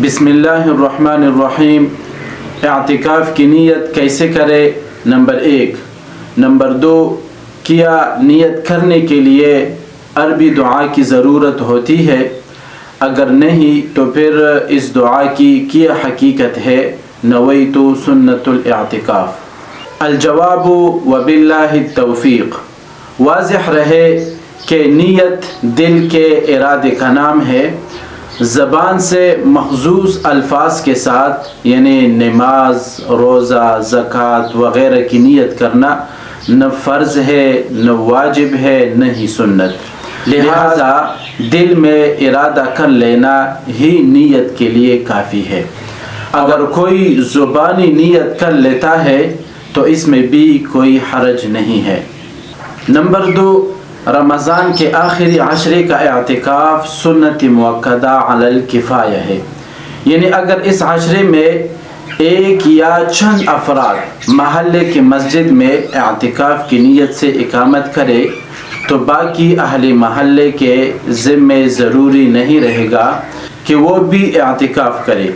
بسم اللہ الرحمن الرحیم۔ اعتکاف کی نیت کیسے کرے؟ نمبر 1۔ نمبر 2، کیا نیت کرنے کے لیے عربی دعا کی ضرورت ہوتی ہے؟ اگر نہیں تو پھر اس دعا کی کیا حقیقت ہے؟ نویت سنت الاعتکاف۔ الجواب وباللہ التوفیق۔ واضح رہے کہ نیت دل کے ارادے کا نام ہے، زبان سے مخصوص الفاظ کے ساتھ یعنی نماز، روزہ، زکوٰۃ وغیرہ کی نیت کرنا نہ فرض ہے، نہ واجب ہے، نہ ہی سنت۔ لہذا دل میں ارادہ کر لینا ہی نیت کے لیے کافی ہے۔ اگر کوئی زبانی نیت کر لیتا ہے تو اس میں بھی کوئی حرج نہیں ہے۔ نمبر 2، رمضان کے آخری عشرے کا اعتکاف سنت مؤکدہ علی الکفایہ ہے، یعنی اگر اس عشرے میں ایک یا چند افراد محلے کی مسجد میں اعتکاف کی نیت سے اقامت کرے تو باقی اہل محلے کے ذمے ضروری نہیں رہے گا کہ وہ بھی اعتکاف کرے،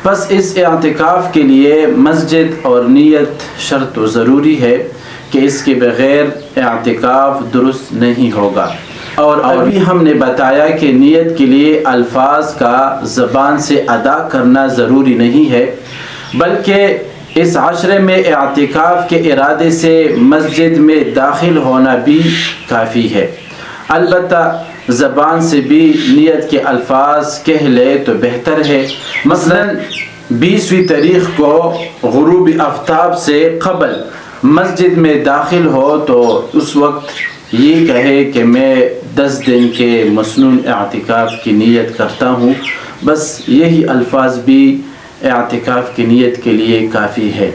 بس اس اعتکاف کے لیے مسجد اور نیت شرط و ضروری ہے کہ اس کے بغیر اعتکاف درست نہیں ہوگا۔ اور ابھی ہم نے بتایا کہ نیت کے لیے الفاظ کا زبان سے ادا کرنا ضروری نہیں ہے، بلکہ اس عشرے میں اعتکاف کے ارادے سے مسجد میں داخل ہونا بھی کافی ہے۔ البتہ زبان سے بھی نیت کے الفاظ کہہ لے تو بہتر ہے۔ مثلا 20ویں تاریخ کو غروب آفتاب سے قبل مسجد میں داخل ہو تو اس وقت یہ کہے کہ میں 10 دن کے مسنون اعتکاف کی نیت کرتا ہوں، بس یہی الفاظ بھی اعتکاف کی نیت کے لیے کافی ہے۔